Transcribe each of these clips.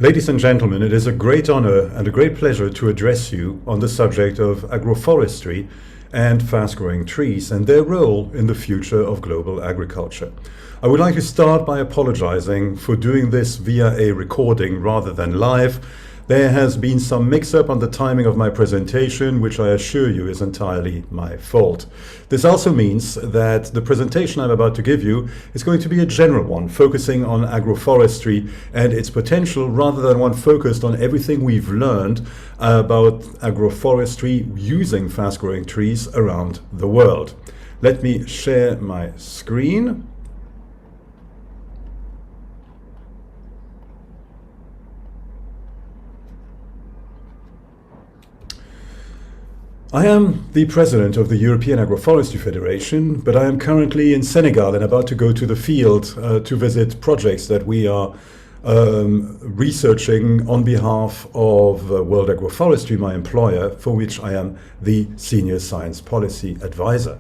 Ladies and gentlemen, it is a great honor and a great pleasure to address you on the subject of agroforestry and fast-growing trees and their role in the future of global agriculture. I would like to start by apologizing for doing this via a recording rather than live. There has been some mix-up on the timing of my presentation, which I assure you is entirely my fault. This also means that the presentation I'm about to give you is going to be a general one, focusing on agroforestry and its potential, rather than one focused on everything we've learned about agroforestry using fast-growing trees around the world. Let me share my screen. I am the president of the European Agroforestry Federation, but I am currently in Senegal and about to go to the field to visit projects that we are researching on behalf of World Agroforestry, my employer, for which I am the Senior Science Policy Advisor.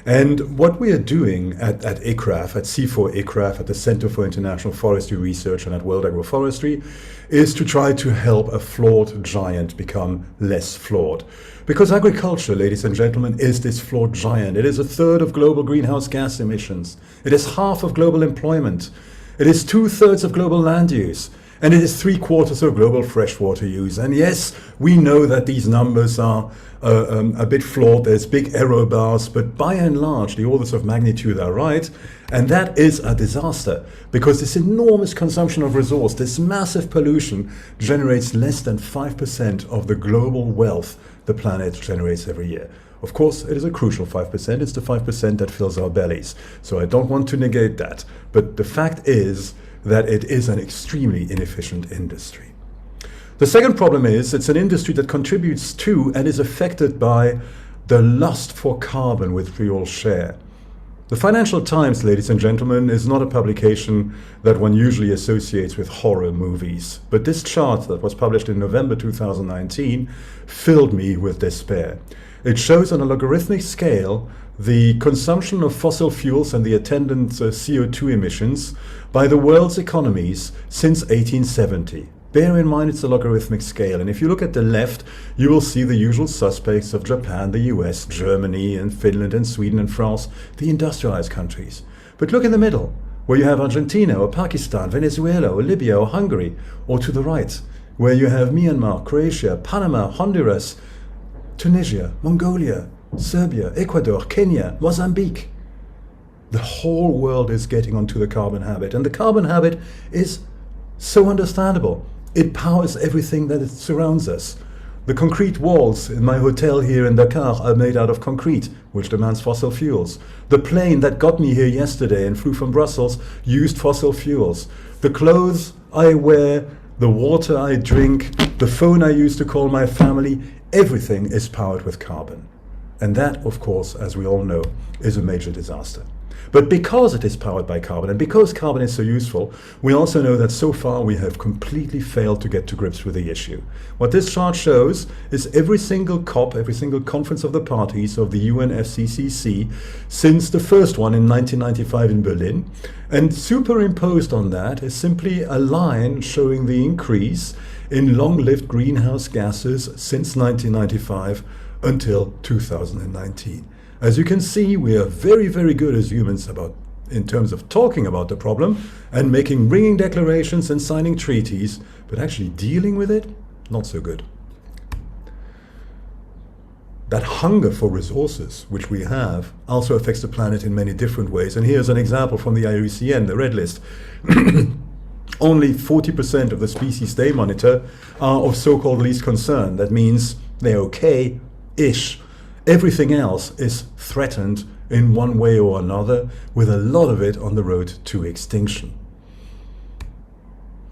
And what we are doing at ICRAF, at C4 ICRAF, at the Center for International Forestry Research and at World Agroforestry, is to try to help a flawed giant become less flawed. Because agriculture, ladies and gentlemen, is this flawed giant. It is a third of global greenhouse gas emissions. It is half of global employment. It is 2/3 of global land use. And it is 3/4 of global freshwater use. And yes, we know that these numbers are a bit flawed. There's big error bars, but by and large, the orders of magnitude are right. And that is a disaster, because this enormous consumption of resource, this massive pollution, generates less than 5% of the global wealth the planet generates every year. Of course, it is a crucial 5%. It's the 5% that fills our bellies. So I don't want to negate that. But the fact is that it is an extremely inefficient industry. The second problem is it's an industry that contributes to and is affected by the lust for carbon which we all share. The Financial Times, ladies and gentlemen, is not a publication that one usually associates with horror movies. But this chart that was published in November 2019 filled me with despair. It shows on a logarithmic scale the consumption of fossil fuels and the attendant CO2 emissions by the world's economies since 1870. Bear in mind it's a logarithmic scale, and if you look at the left, you will see the usual suspects of Japan, the US, Germany, and Finland, and Sweden, and France, the industrialized countries. But look in the middle, where you have Argentina, or Pakistan, Venezuela, or Libya, or Hungary, or to the right, where you have Myanmar, Croatia, Panama, Honduras, Tunisia, Mongolia, Serbia, Ecuador, Kenya, Mozambique. The whole world is getting onto the carbon habit, and the carbon habit is so understandable. It powers everything that it surrounds us. The concrete walls in my hotel here in Dakar are made out of concrete, which demands fossil fuels. The plane that got me here yesterday and flew from Brussels used fossil fuels. The clothes I wear, the water I drink, the phone I use to call my family, everything is powered with carbon. And that, of course, as we all know, is a major disaster. But because it is powered by carbon, and because carbon is so useful, we also know that so far we have completely failed to get to grips with the issue. What this chart shows is every single COP, every single conference of the parties of the UNFCCC, since the first one in 1995 in Berlin. And superimposed on that is simply a line showing the increase in long-lived greenhouse gases since 1995 until 2019. As you can see, we are very, very good as humans in terms of talking about the problem and making ringing declarations and signing treaties, but actually dealing with it, not so good. That hunger for resources, which we have, also affects the planet in many different ways. And here's an example from the IUCN, the Red List. Only 40% of the species they monitor are of so-called least concern. That means they're okay-ish. Everything else is threatened in one way or another, with a lot of it on the road to extinction.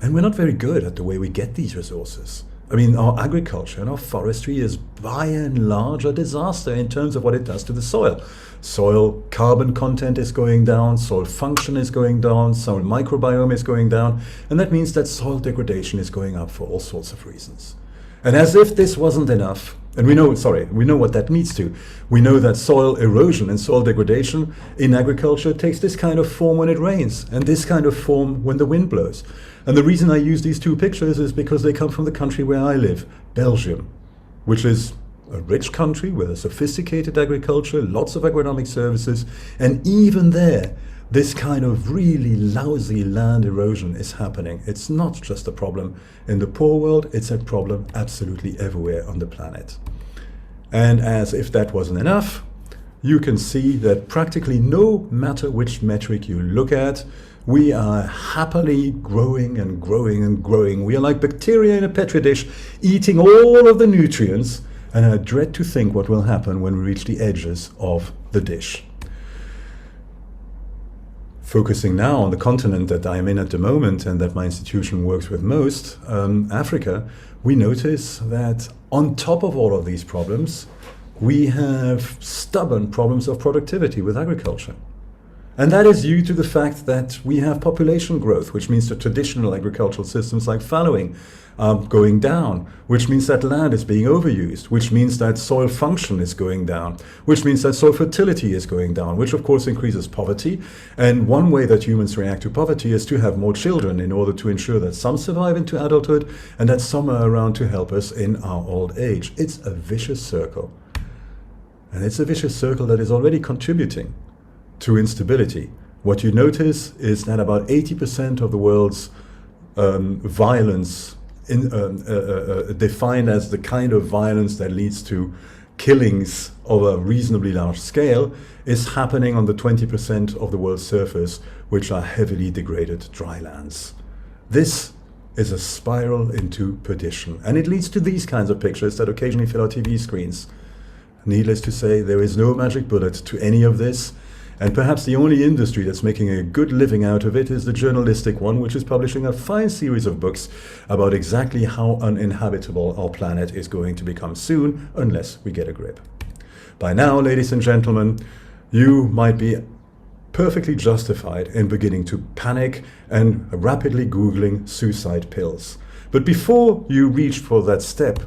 And we're not very good at the way we get these resources. I mean, our agriculture and our forestry is by and large a disaster in terms of what it does to the soil. Soil carbon content is going down, soil function is going down, soil microbiome is going down, and that means that soil degradation is going up for all sorts of reasons. And as if this wasn't enough, and we know what that leads to. We know that soil erosion and soil degradation in agriculture takes this kind of form when it rains, and this kind of form when the wind blows. And the reason I use these two pictures is because they come from the country where I live, Belgium, which is a rich country with a sophisticated agriculture, lots of agronomic services, and even there, this kind of really lousy land erosion is happening. It's not just a problem in the poor world, it's a problem absolutely everywhere on the planet. And as if that wasn't enough, you can see that practically no matter which metric you look at, we are happily growing and growing and growing. We are like bacteria in a petri dish, eating all of the nutrients, and I dread to think what will happen when we reach the edges of the dish. Focusing now on the continent that I am in at the moment and that my institution works with most, Africa, we notice that on top of all of these problems, we have stubborn problems of productivity with agriculture. And that is due to the fact that we have population growth, which means that traditional agricultural systems like fallowing are going down, which means that land is being overused, which means that soil function is going down, which means that soil fertility is going down, which of course increases poverty. And one way that humans react to poverty is to have more children in order to ensure that some survive into adulthood and that some are around to help us in our old age. It's a vicious circle. And it's a vicious circle that is already contributing to instability. What you notice is that about 80% of the world's violence, defined as the kind of violence that leads to killings of a reasonably large scale, is happening on the 20% of the world's surface which are heavily degraded dry lands. This is a spiral into perdition, and it leads to these kinds of pictures that occasionally fill our TV screens. Needless to say, there is no magic bullet to any of this. And perhaps the only industry that's making a good living out of it is the journalistic one, which is publishing a fine series of books about exactly how uninhabitable our planet is going to become soon, unless we get a grip. By now, ladies and gentlemen, you might be perfectly justified in beginning to panic and rapidly Googling suicide pills. But before you reach for that step,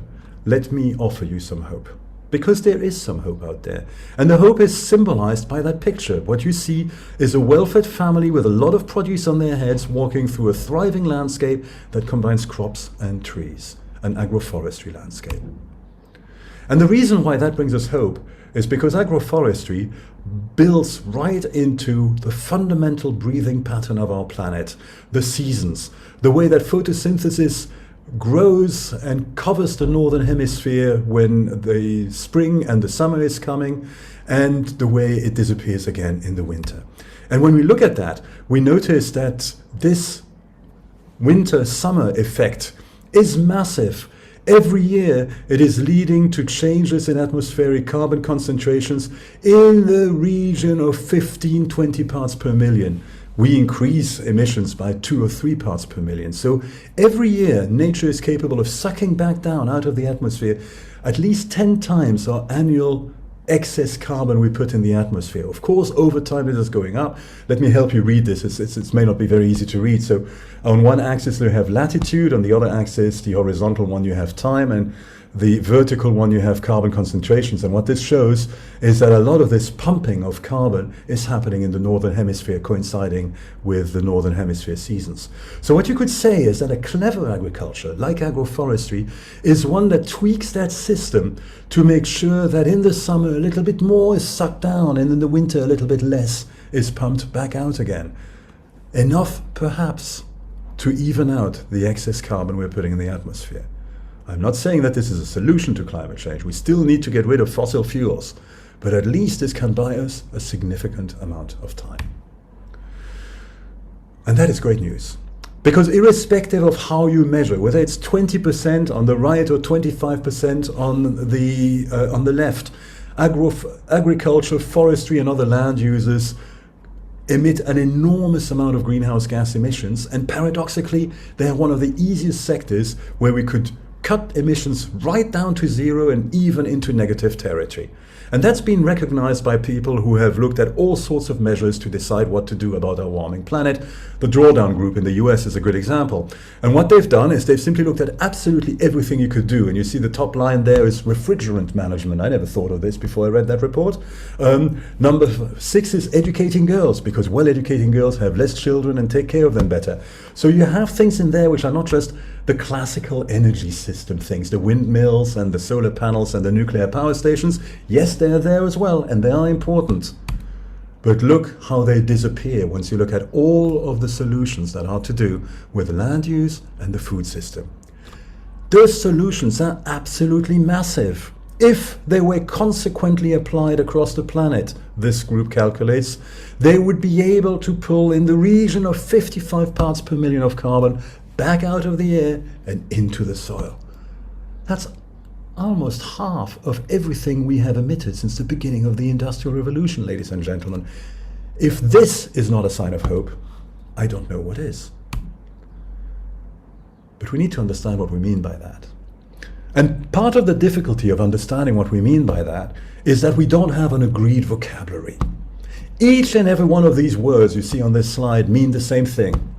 let me offer you some hope. Because there is some hope out there. And the hope is symbolized by that picture. What you see is a well-fed family with a lot of produce on their heads walking through a thriving landscape that combines crops and trees, an agroforestry landscape. And the reason why that brings us hope is because agroforestry builds right into the fundamental breathing pattern of our planet, the seasons, the way that photosynthesis grows and covers the northern hemisphere when the spring and the summer is coming, and the way it disappears again in the winter. And when we look at that, we notice that this winter-summer effect is massive. Every year it is leading to changes in atmospheric carbon concentrations in the region of 15-20 parts per million. We increase emissions by 2 or 3 parts per million. So every year, nature is capable of sucking back down out of the atmosphere at least 10 times our annual excess carbon we put in the atmosphere. Of course, over time it is going up. Let me help you read this. It may not be very easy to read. So on one axis you have latitude, on the other axis, the horizontal one, you have time, and the vertical one you have carbon concentrations. And what this shows is that a lot of this pumping of carbon is happening in the northern hemisphere, coinciding with the northern hemisphere seasons. So what you could say is that a clever agriculture, like agroforestry, is one that tweaks that system to make sure that in the summer a little bit more is sucked down and in the winter a little bit less is pumped back out again. Enough, perhaps, to even out the excess carbon we're putting in the atmosphere. I'm not saying that this is a solution to climate change. We still need to get rid of fossil fuels, but at least this can buy us a significant amount of time. And that is great news. Because irrespective of how you measure, whether it's 20% on the right or 25% on the left, agriculture, forestry and other land uses emit an enormous amount of greenhouse gas emissions, and paradoxically, they are one of the easiest sectors where we could cut emissions right down to zero and even into negative territory. And that's been recognized by people who have looked at all sorts of measures to decide what to do about our warming planet. The Drawdown Group in the US is a good example. And what they've done is they've simply looked at absolutely everything you could do. And you see the top line there is refrigerant management. I never thought of this before I read that report. Number 6 is educating girls, because well-educating girls have less children and take care of them better. So you have things in there which are not just the classical energy system things, the windmills and the solar panels and the nuclear power stations. Yes, they are there as well, and they are important. But look how they disappear once you look at all of the solutions that are to do with land use and the food system. Those solutions are absolutely massive. If they were consequently applied across the planet, this group calculates, they would be able to pull in the region of 55 parts per million of carbon back out of the air and into the soil. That's almost half of everything we have emitted since the beginning of the Industrial Revolution, ladies and gentlemen. If this is not a sign of hope, I don't know what is. But we need to understand what we mean by that. And part of the difficulty of understanding what we mean by that is that we don't have an agreed vocabulary. Each and every one of these words you see on this slide mean the same thing.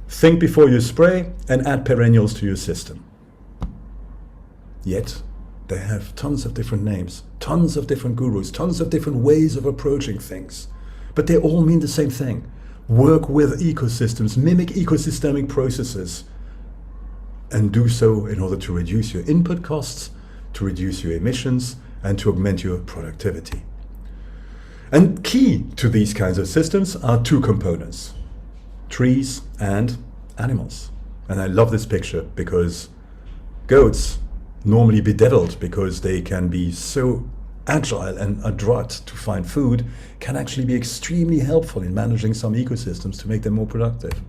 Think before you spray and add perennials to your system. Yet, they have tons of different names, tons of different gurus, tons of different ways of approaching things. But they all mean the same thing. Work with ecosystems, mimic ecosystemic processes, and do so in order to reduce your input costs, to reduce your emissions, and to augment your productivity. And key to these kinds of systems are two components: trees and animals. And I love this picture because goats, normally bedeviled because they can be so agile and adroit to find food, can actually be extremely helpful in managing some ecosystems to make them more productive.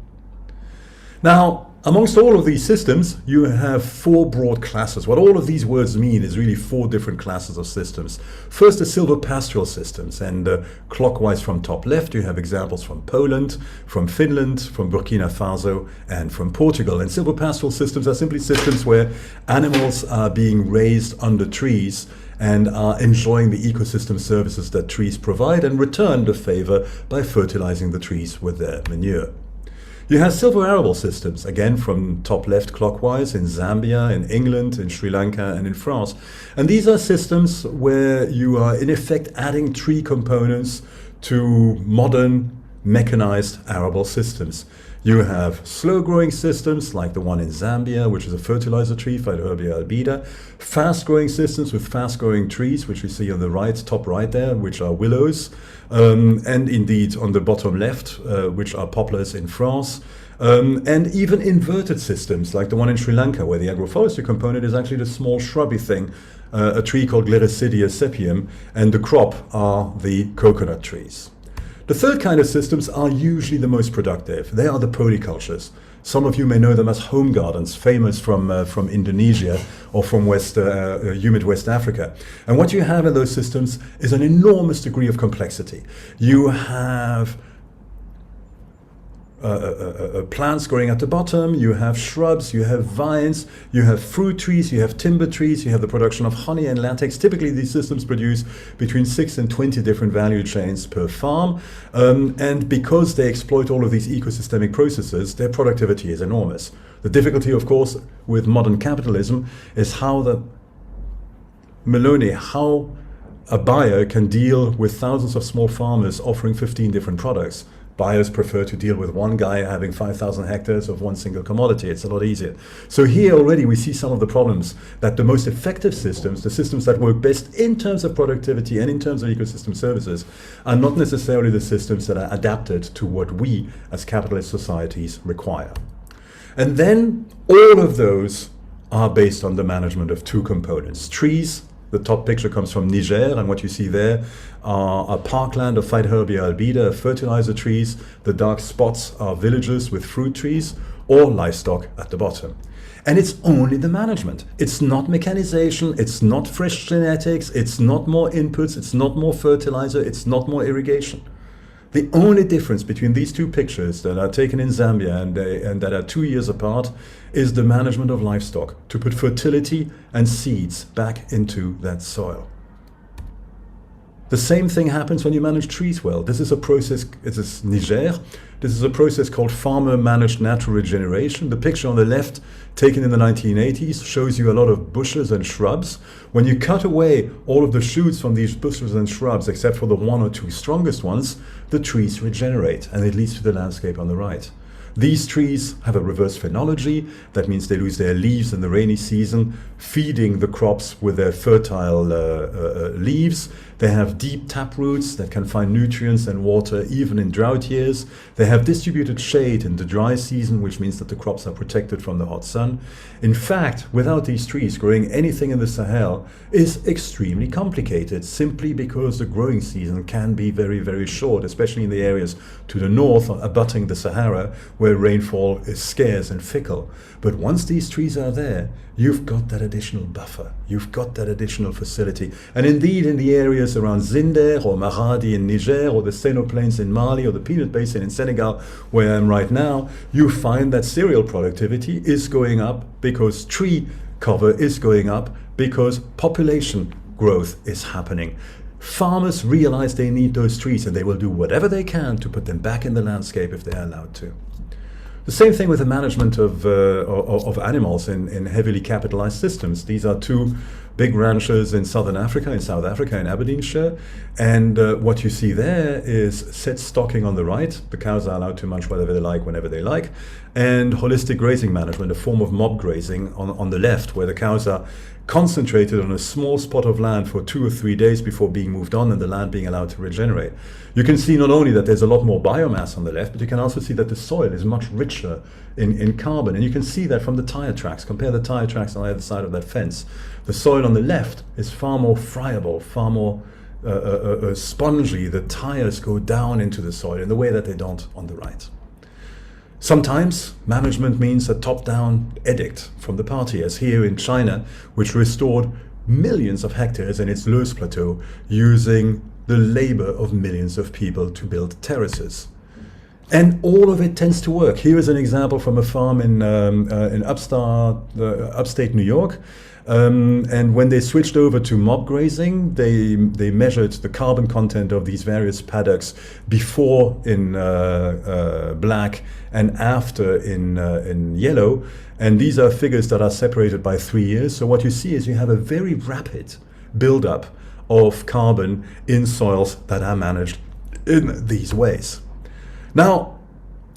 Now, amongst all of these systems, you have 4 broad classes. What all of these words mean is really 4 different classes of systems. First, the silvopastoral systems, and clockwise from top left, you have examples from Poland, from Finland, from Burkina Faso, and from Portugal. And silvopastoral systems are simply systems where animals are being raised under trees and are enjoying the ecosystem services that trees provide and return the favor by fertilizing the trees with their manure. You have silvo-arable systems, again from top left clockwise, in Zambia, in England, in Sri Lanka, and in France. And these are systems where you are in effect adding tree components to modern mechanized arable systems. You have slow-growing systems like the one in Zambia, which is a fertilizer tree, Phytoherbia albida. Fast-growing systems with fast-growing trees, which you see on the right, top right there, which are willows. And indeed on the bottom left, which are poplars in France. And even inverted systems like the one in Sri Lanka, where the agroforestry component is actually the small shrubby thing, a tree called Gliricidia sepium, and the crop are the coconut trees. The third kind of systems are usually the most productive. They are the polycultures. Some of you may know them as home gardens, famous from Indonesia or from humid West Africa. And what you have in those systems is an enormous degree of complexity. You have plants growing at the bottom, you have shrubs, you have vines, you have fruit trees, you have timber trees, you have the production of honey and latex. Typically these systems produce between 6 and 20 different value chains per farm, and because they exploit all of these ecosystemic processes, their productivity is enormous. The difficulty, of course, with modern capitalism is how a buyer can deal with thousands of small farmers offering 15 different products. Buyers prefer to deal with one guy having 5,000 hectares of one single commodity. It's a lot easier. So here already we see some of the problems that the most effective systems, the systems that work best in terms of productivity and in terms of ecosystem services, are not necessarily the systems that are adapted to what we as capitalist societies require. And then all of those are based on the management of 2 components. Trees. The top picture comes from Niger, and what you see there are a parkland of Phytoherbia albida, fertilizer trees. The dark spots are villages with fruit trees or livestock at the bottom. And it's only the management. It's not mechanization, it's not fresh genetics, it's not more inputs, it's not more fertilizer, it's not more irrigation. The only difference between these two pictures that are taken in Zambia and that are 2 years apart is the management of livestock to put fertility and seeds back into that soil. The same thing happens when you manage trees well. This is a process, it is Niger. This is a process called farmer-managed natural regeneration. The picture on the left, taken in the 1980s, shows you a lot of bushes and shrubs. When you cut away all of the shoots from these bushes and shrubs, except for the 1 or 2 strongest ones, the trees regenerate, and it leads to the landscape on the right. These trees have a reverse phenology. That means they lose their leaves in the rainy season, feeding the crops with their fertile leaves. They have deep tap roots that can find nutrients and water even in drought years. They have distributed shade in the dry season, which means that the crops are protected from the hot sun. In fact, without these trees, growing anything in the Sahel is extremely complicated, simply because the growing season can be very, very short, especially in the areas to the north abutting the Sahara, where rainfall is scarce and fickle. But once these trees are there, you've got that additional buffer, you've got that additional facility. And indeed, in the areas around Zinder or Maradi in Niger, or the Seno Plains in Mali, or the Peanut Basin in Senegal, where I am right now, you find that cereal productivity is going up because tree cover is going up, because population growth is happening. Farmers realize they need those trees, and they will do whatever they can to put them back in the landscape if they are allowed to. The same thing with the management of animals in heavily capitalized systems. These are 2 big ranches in South Africa, in Aberdeenshire. And what you see there is set stocking on the right. The cows are allowed to munch whatever they like, whenever they like. And holistic grazing management, a form of mob grazing on the left, where the cows are concentrated on a small spot of land for 2 or 3 days before being moved on, and the land being allowed to regenerate. You can see not only that there's a lot more biomass on the left, but you can also see that the soil is much richer in carbon. And you can see that from the tire tracks. Compare the tire tracks on the other side of that fence. The soil on the left is far more friable, far more spongy. The tires go down into the soil in the way that they don't on the right. Sometimes management means a top-down edict from the party, as here in China, which restored millions of hectares in its Loess Plateau using the labor of millions of people to build terraces. And all of it tends to work. Here is an example from a farm in upstate New York. And when they switched over to mob grazing, they measured the carbon content of these various paddocks before in black and after in yellow. And these are figures that are separated by 3 years. So what you see is you have a very rapid buildup of carbon in soils that are managed in these ways. Now,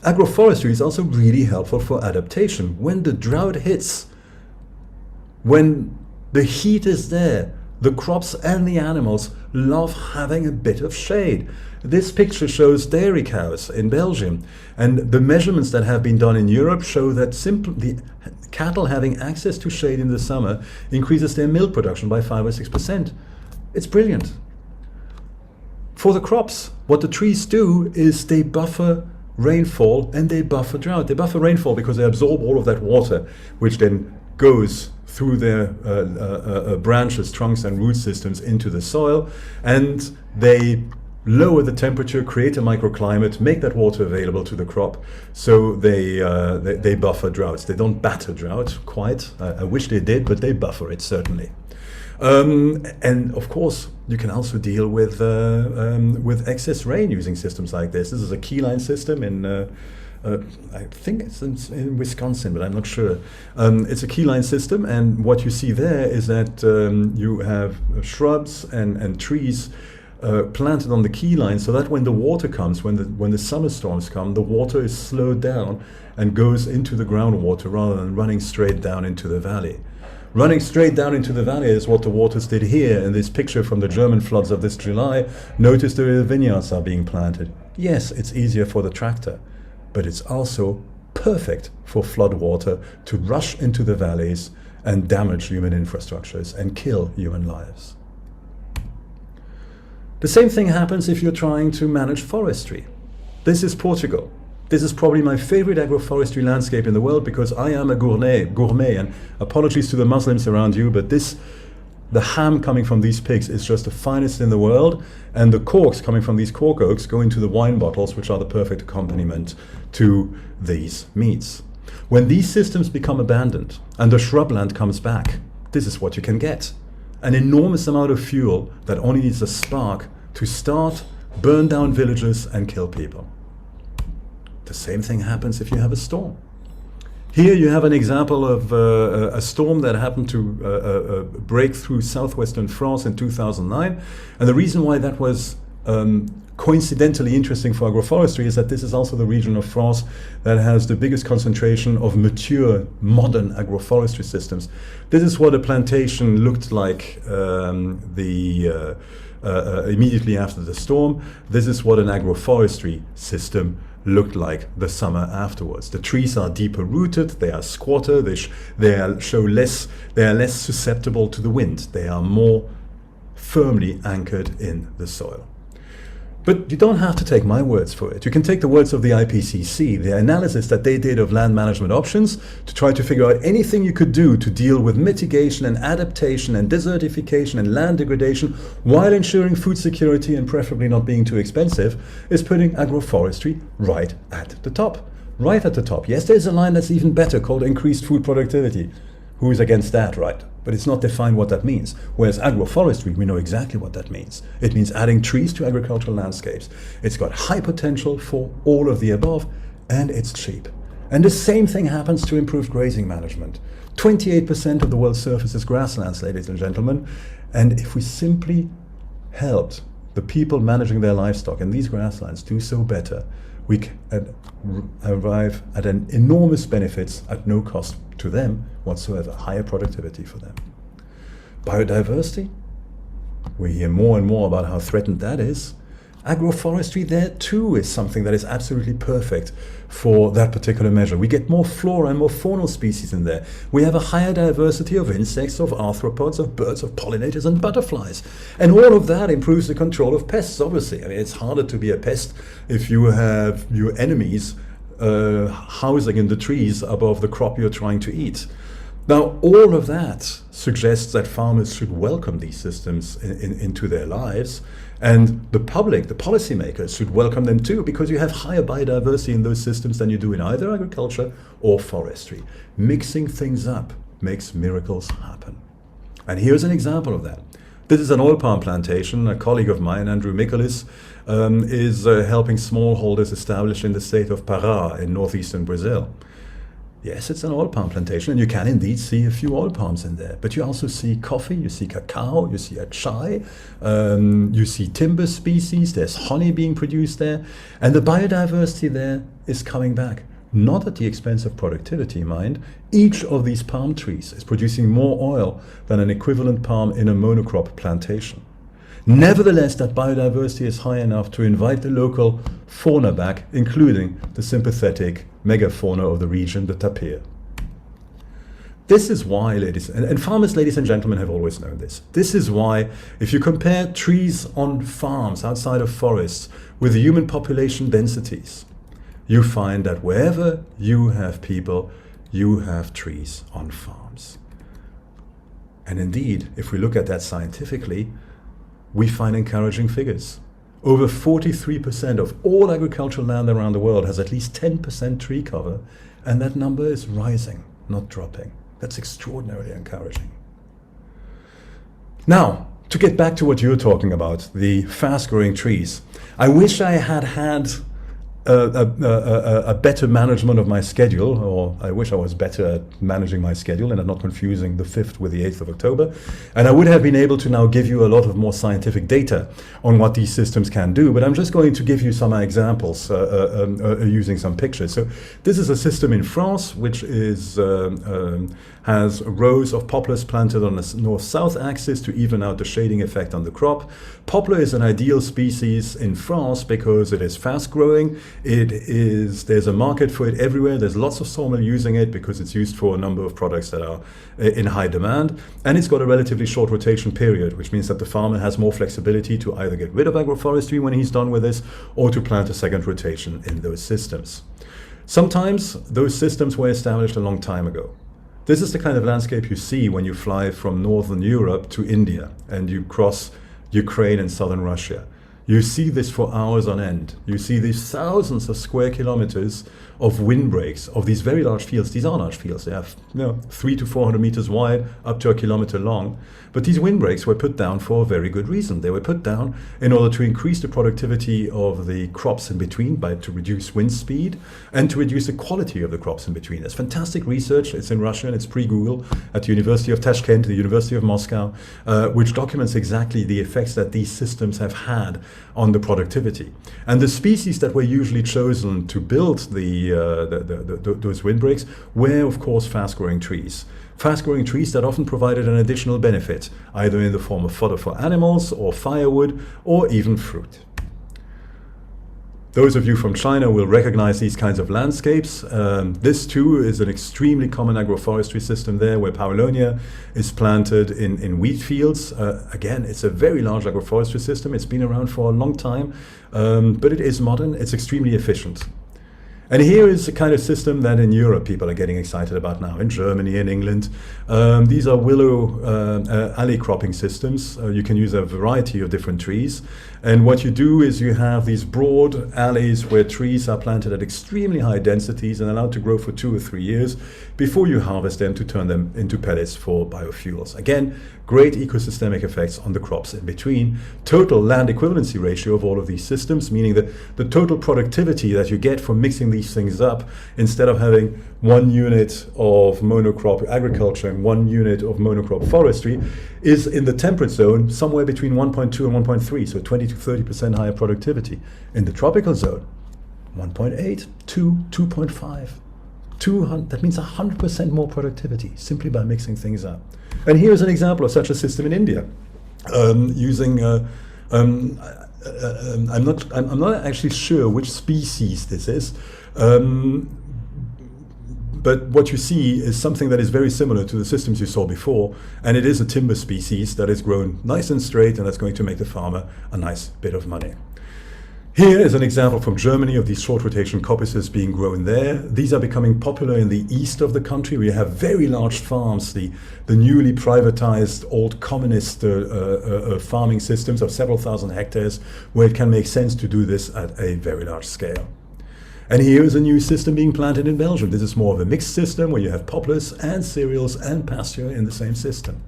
agroforestry is also really helpful for adaptation. When the drought hits, when the heat is there, the crops and the animals love having a bit of shade. This picture shows dairy cows in Belgium, and the measurements that have been done in Europe show that the cattle having access to shade in the summer increases their milk production by 5 or 6%. It's brilliant. For the crops, what the trees do is they buffer rainfall and they buffer drought. They buffer rainfall because they absorb all of that water, which then goes through their branches, trunks and root systems into the soil, and they lower the temperature, create a microclimate, make that water available to the crop, so they buffer droughts. They don't batter drought quite. I wish they did, but they buffer it certainly. And of course, you can also deal with excess rain using systems like this. This is a keyline system in I think it's in Wisconsin, but I'm not sure. It's a keyline system, and what you see there is that you have shrubs and trees planted on the keyline, so that when the water comes, when the summer storms come, the water is slowed down and goes into the groundwater rather than running straight down into the valley. Running straight down into the valley is what the waters did here in this picture from the German floods of this July. Notice the vineyards are being planted. Yes, it's easier for the tractor, but it's also perfect for flood water to rush into the valleys and damage human infrastructures and kill human lives. The same thing happens if you're trying to manage forestry. This is Portugal. This is probably my favorite agroforestry landscape in the world because I am a gourmet, and apologies to the Muslims around you, but this the ham coming from these pigs is just the finest in the world, and the corks coming from these cork oaks go into the wine bottles, which are the perfect accompaniment to these meats. When these systems become abandoned and the shrubland comes back, this is what you can get. An enormous amount of fuel that only needs a spark to start, burn down villages and kill people. The same thing happens if you have a storm. Here you have an example of a storm that happened to break through southwestern France in 2009. And the reason why that was coincidentally interesting for agroforestry is that this is also the region of France that has the biggest concentration of mature, modern agroforestry systems. This is what a plantation looked like immediately after the storm. This is what an agroforestry system looked like the summer afterwards. The trees are deeper rooted, they are squatter, they are less susceptible to the wind, they are more firmly anchored in the soil. But you don't have to take my words for it. You can take the words of the IPCC, the analysis that they did of land management options to try to figure out anything you could do to deal with mitigation and adaptation and desertification and land degradation while ensuring food security and preferably not being too expensive, is putting agroforestry right at the top. Right at the top. Yes, there's a line that's even better called increased food productivity. Who's against that, right? But it's not defined what that means. Whereas agroforestry, we know exactly what that means. It means adding trees to agricultural landscapes. It's got high potential for all of the above, and it's cheap. And the same thing happens to improved grazing management. 28% of the world's surface is grasslands, ladies and gentlemen. And if we simply helped the people managing their livestock in these grasslands do so better, we can arrive at an enormous benefits at no cost to them whatsoever, higher productivity for them. Biodiversity, we hear more and more about how threatened that is. Agroforestry there too is something that is absolutely perfect for that particular measure. We get more flora and more faunal species in there. We have a higher diversity of insects, of arthropods, of birds, of pollinators and butterflies. And all of that improves the control of pests, obviously. I mean, it's harder to be a pest if you have your enemies housing in the trees above the crop you're trying to eat. Now, all of that suggests that farmers should welcome these systems into their lives, and the public, the policymakers, should welcome them too, because you have higher biodiversity in those systems than you do in either agriculture or forestry. Mixing things up makes miracles happen. And here's an example of that. This is an oil palm plantation. A colleague of mine, Andrew Michaelis, is helping smallholders established in the state of Pará in northeastern Brazil. Yes, it's an oil palm plantation, and you can indeed see a few oil palms in there. But you also see coffee, you see cacao, you see a chai, you see timber species, there's honey being produced there. And the biodiversity there is coming back. Not at the expense of productivity, mind. Each of these palm trees is producing more oil than an equivalent palm in a monocrop plantation. Nevertheless, that biodiversity is high enough to invite the local fauna back, including the sympathetic megafauna of the region, the tapir. This is why, and farmers, ladies and gentlemen, have always known this. This is why, if you compare trees on farms outside of forests with the human population densities, you find that wherever you have people, you have trees on farms. And indeed, if we look at that scientifically, we find encouraging figures. Over 43% of all agricultural land around the world has at least 10% tree cover, and that number is rising, not dropping. That's extraordinarily encouraging. Now, to get back to what you're talking about, the fast-growing trees, I wish I had a better management of my schedule, or I wish I was better at managing my schedule and not confusing the 5th with the 8th of October. And I would have been able to now give you a lot of more scientific data on what these systems can do, but I'm just going to give you some examples using some pictures. So this is a system in France which is has rows of poplars planted on the north-south axis to even out the shading effect on the crop. Poplar is an ideal species in France because it is fast-growing. There's a market for it everywhere. There's lots of sawmill using it because it's used for a number of products that are in high demand. And it's got a relatively short rotation period, which means that the farmer has more flexibility to either get rid of agroforestry when he's done with this or to plant a second rotation in those systems. Sometimes those systems were established a long time ago. This is the kind of landscape you see when you fly from Northern Europe to India and you cross Ukraine and southern Russia. You see this for hours on end. You see these thousands of square kilometers of windbreaks of these very large fields. These are large fields. They have 300 to 400 meters wide, up to a kilometer long. But these windbreaks were put down for a very good reason. They were put down in order to increase the productivity of the crops in between, to reduce wind speed and to reduce the quality of the crops in between. There's fantastic research. It's in Russia and it's pre-Google at the University of Tashkent, the University of Moscow, which documents exactly the effects that these systems have had on the productivity. And the species that were usually chosen to build those windbreaks were, of course, fast-growing trees. Fast-growing trees that often provided an additional benefit, either in the form of fodder for animals or firewood or even fruit. Those of you from China will recognize these kinds of landscapes. This too is an extremely common agroforestry system there, where paulownia is planted in wheat fields. Again, it's a very large agroforestry system. It's been around for a long time, but it is modern. It's extremely efficient. And here is the kind of system that in Europe people are getting excited about now, in Germany and England. These are willow alley cropping systems. You can use a variety of different trees. And what you do is you have these broad alleys where trees are planted at extremely high densities and allowed to grow for 2 or 3 years before you harvest them to turn them into pellets for biofuels. Again, great ecosystemic effects on the crops in between. Total land equivalency ratio of all of these systems, meaning that the total productivity that you get from mixing these things up, instead of having 1 unit of monocrop agriculture and 1 unit of monocrop forestry, is in the temperate zone somewhere between 1.2 and 1.3, so 20 to 30% higher productivity. In the tropical zone, 1.8 to 2.5. 200, that means 100% more productivity simply by mixing things up. And here's an example of such a system in India, using I'm not actually sure which species this is, but what you see is something that is very similar to the systems you saw before, and it is a timber species that is grown nice and straight, and that's going to make the farmer a nice bit of money. Here is an example from Germany of these short rotation coppices being grown there. These are becoming popular in the east of the country. We have very large farms, the newly privatized old communist farming systems of several thousand hectares, where it can make sense to do this at a very large scale. And here is a new system being planted in Belgium. This is more of a mixed system where you have poplars and cereals and pasture in the same system.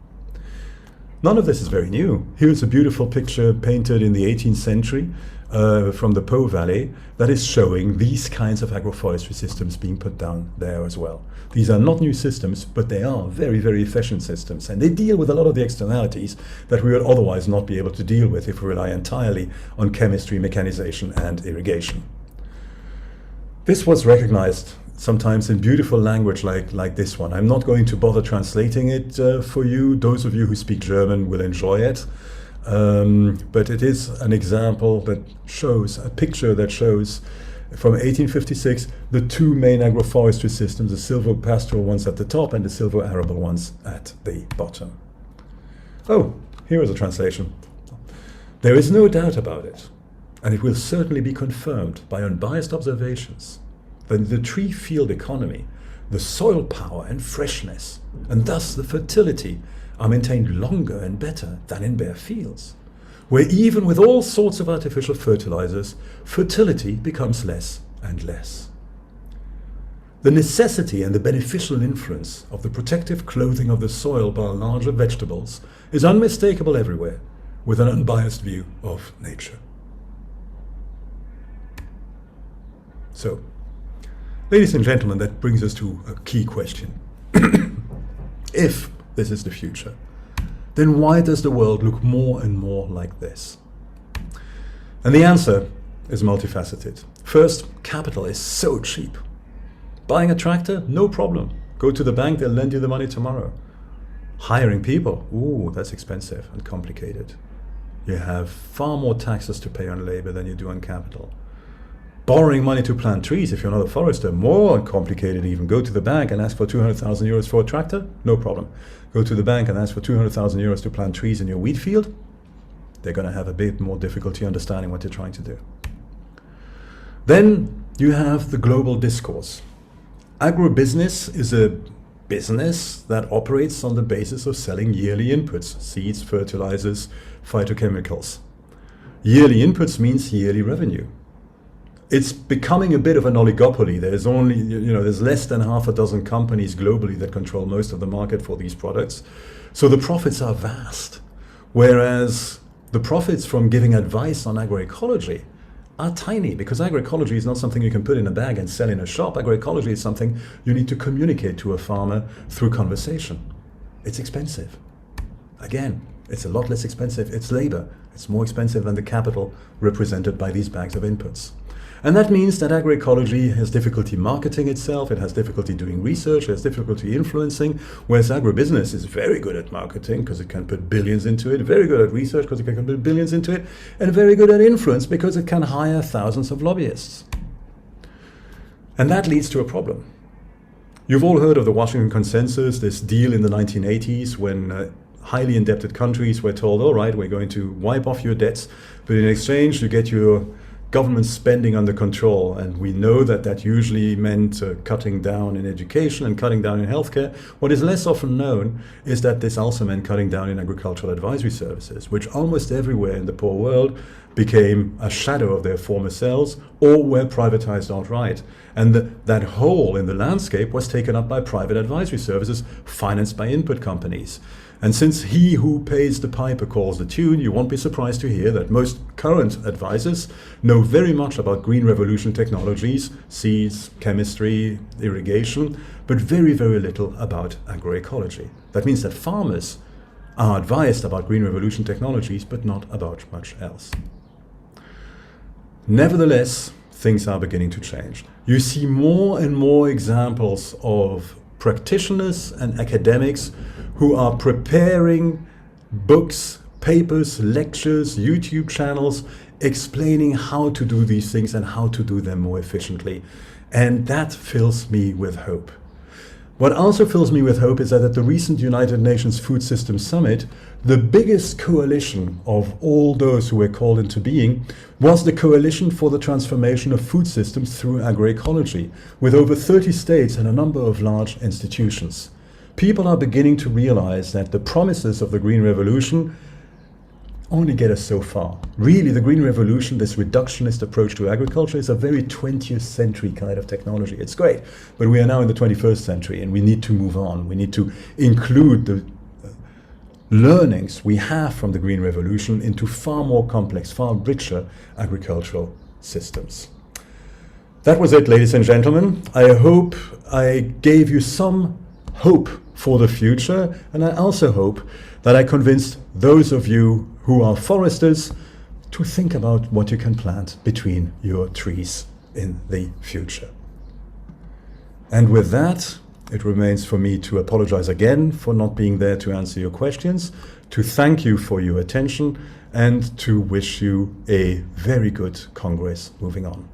None of this is very new. Here's a beautiful picture painted in the 18th century from the Po Valley that is showing these kinds of agroforestry systems being put down there as well. These are not new systems, but they are very, very efficient systems, and they deal with a lot of the externalities that we would otherwise not be able to deal with if we rely entirely on chemistry, mechanization, and irrigation. This was recognized sometimes in beautiful language like this one. I'm not going to bother translating it for you. Those of you who speak German will enjoy it. But it is an example that shows, a picture that shows from 1856, the 2 main agroforestry systems, the silvopastoral ones at the top and the silvo-arable ones at the bottom. Oh, here is a translation. There is no doubt about it, and it will certainly be confirmed by unbiased observations, that in the tree field economy, the soil power and freshness, and thus the fertility, are maintained longer and better than in bare fields, where even with all sorts of artificial fertilizers, fertility becomes less and less. The necessity and the beneficial influence of the protective clothing of the soil by larger vegetables is unmistakable everywhere, with an unbiased view of nature. So, ladies and gentlemen, that brings us to a key question. If this is the future, then why does the world look more and more like this? And the answer is multifaceted. First, capital is so cheap. Buying a tractor, no problem. Go to the bank, they'll lend you the money tomorrow. Hiring people, ooh, that's expensive and complicated. You have far more taxes to pay on labor than you do on capital. Borrowing money to plant trees, if you're not a forester, more complicated even. Go to the bank and ask for 200,000 euros for a tractor, no problem. Go to the bank and ask for 200,000 euros to plant trees in your wheat field, they're going to have a bit more difficulty understanding what you're trying to do. Then you have the global discourse. Agribusiness is a business that operates on the basis of selling yearly inputs, seeds, fertilizers, phytochemicals. Yearly inputs means yearly revenue. It's becoming a bit of an oligopoly. There's only, there's less than half a dozen companies globally that control most of the market for these products. So the profits are vast. Whereas the profits from giving advice on agroecology are tiny, because agroecology is not something you can put in a bag and sell in a shop. Agroecology is something you need to communicate to a farmer through conversation. It's expensive. Again, it's a lot less expensive. It's labor. It's more expensive than the capital represented by these bags of inputs. And that means that agroecology has difficulty marketing itself, it has difficulty doing research, it has difficulty influencing, whereas agribusiness is very good at marketing because it can put billions into it, very good at research because it can put billions into it, and very good at influence because it can hire thousands of lobbyists. And that leads to a problem. You've all heard of the Washington Consensus, this deal in the 1980s when highly indebted countries were told, all right, we're going to wipe off your debts, but in exchange you get your government spending under control. And we know that that usually meant cutting down in education and cutting down in healthcare. What is less often known is that this also meant cutting down in agricultural advisory services, which almost everywhere in the poor world became a shadow of their former selves or were privatized outright. And that hole in the landscape was taken up by private advisory services financed by input companies. And since he who pays the piper calls the tune, you won't be surprised to hear that most current advisors know very much about green revolution technologies, seeds, chemistry, irrigation, but very, very little about agroecology. That means that farmers are advised about green revolution technologies, but not about much else. Nevertheless, things are beginning to change. You see more and more examples of practitioners and academics who are preparing books, papers, lectures, YouTube channels, explaining how to do these things and how to do them more efficiently. And that fills me with hope. What also fills me with hope is that at the recent United Nations Food Systems Summit, the biggest coalition of all those who were called into being was the Coalition for the Transformation of Food Systems through Agroecology, with over 30 states and a number of large institutions. People are beginning to realize that the promises of the Green Revolution only get us so far. Really, the Green Revolution, this reductionist approach to agriculture, is a very 20th century kind of technology. It's great, but we are now in the 21st century and we need to move on. We need to include the learnings we have from the Green Revolution into far more complex, far richer agricultural systems. That was it, ladies and gentlemen. I hope I gave you some hope for the future, and I also hope that I convinced those of you who are foresters to think about what you can plant between your trees in the future. And with that, it remains for me to apologize again for not being there to answer your questions, to thank you for your attention, and to wish you a very good Congress moving on.